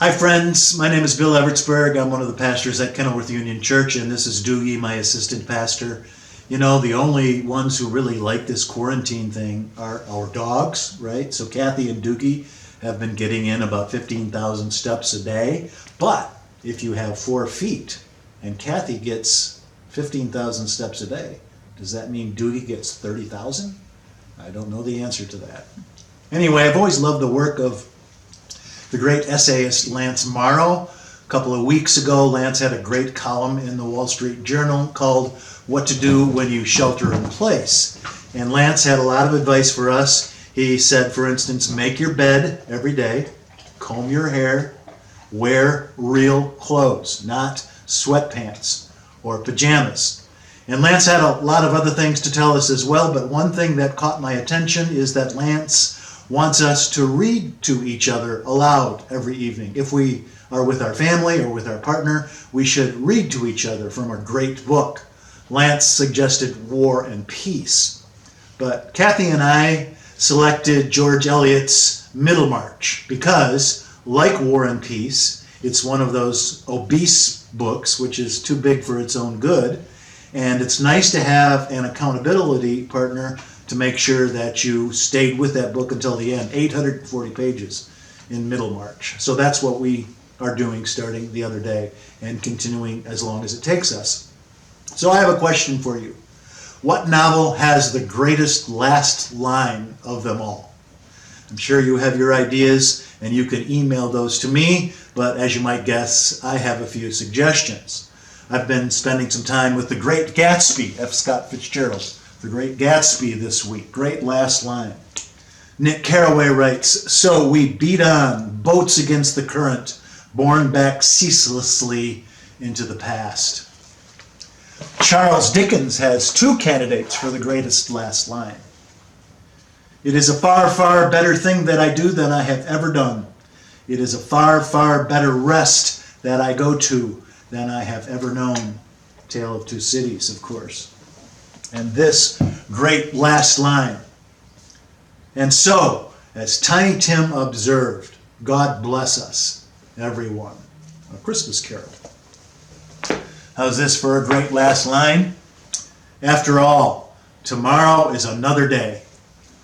Hi friends, my name is Bill Evertsberg. I'm one of the pastors at Kenilworth Union Church, and this is Doogie, my assistant pastor. You know, the only ones who really like this quarantine thing are our dogs, right? So Kathy and Doogie have been getting in about 15,000 steps a day. But if you have 4 feet and Kathy gets 15,000 steps a day, does that mean Doogie gets 30,000? I don't know the answer to that. Anyway, I've always loved the work of the great essayist Lance Morrow. A couple of weeks ago, Lance had a great column in the Wall Street Journal called What to Do When You Shelter in Place. And Lance had a lot of advice for us. He said, for instance, make your bed every day, comb your hair, wear real clothes, not sweatpants or pajamas. And Lance had a lot of other things to tell us as well, but one thing that caught my attention is that Lance wants us to read to each other aloud every evening. If we are with our family or with our partner, we should read to each other from a great book. Lance suggested War and Peace. But Kathy and I selected George Eliot's Middlemarch because, like War and Peace, it's one of those obese books which is too big for its own good. And it's nice to have an accountability partner to make sure that you stayed with that book until the end. 840 pages in Middlemarch. So that's what we are doing starting the other day and continuing as long as it takes us. So I have a question for you. What novel has the greatest last line of them all? I'm sure you have your ideas and you can email those to me, but as you might guess, I have a few suggestions. I've been spending some time with The Great Gatsby, F. Scott Fitzgerald. The Great Gatsby this week. Great last line. Nick Carraway writes, so we beat on, boats against the current, borne back ceaselessly into the past. Charles Dickens has 2 candidates for the greatest last line. It is a far, far better thing that I do than I have ever done. It is a far, far better rest that I go to than I have ever known. Tale of Two Cities, of course. And this great last line. And so, as Tiny Tim observed, God bless us, everyone. A Christmas Carol. How's this for a great last line? After all, tomorrow is another day,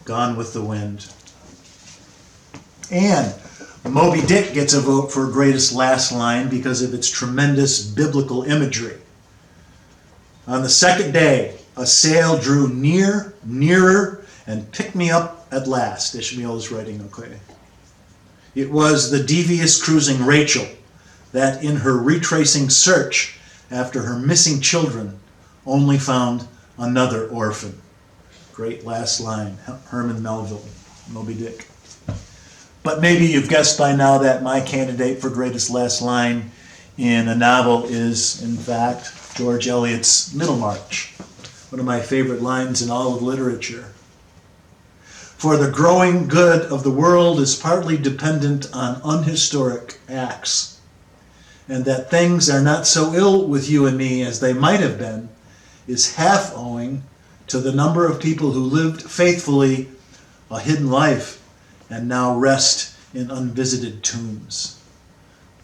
gone with the wind. And Moby Dick gets a vote for greatest last line because of its tremendous biblical imagery. On the second day, a sail drew nearer, and picked me up at last. Ishmael is writing, okay. It was the devious cruising Rachel that in her retracing search after her missing children only found another orphan. Great last line, Herman Melville, Moby Dick. But maybe you've guessed by now that my candidate for greatest last line in a novel is, in fact, George Eliot's Middlemarch. One of my favorite lines in all of literature. For the growing good of the world is partly dependent on unhistoric acts, and that things are not so ill with you and me as they might have been is half owing to the number of people who lived faithfully a hidden life and now rest in unvisited tombs.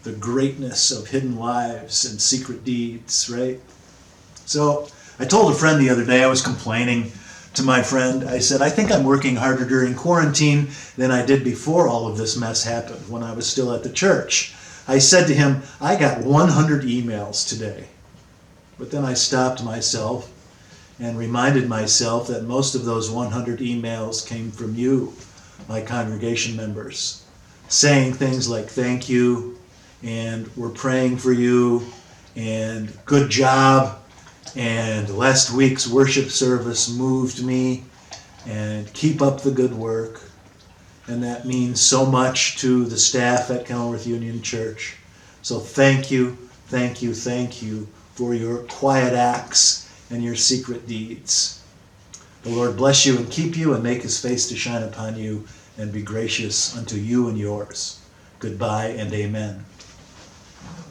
The greatness of hidden lives and secret deeds, right? So I told a friend the other day, I was complaining to my friend, I said, I think I'm working harder during quarantine than I did before all of this mess happened when I was still at the church. I said to him, I got 100 emails today. But then I stopped myself and reminded myself that most of those 100 emails came from you, my congregation members, saying things like thank you, and we're praying for you, and good job, and last week's worship service moved me, and keep up the good work. And that means so much to the staff at Kenilworth Union Church. So thank you, thank you, thank you for your quiet acts and your secret deeds. The Lord bless you and keep you and make his face to shine upon you and be gracious unto you and yours. Goodbye and amen.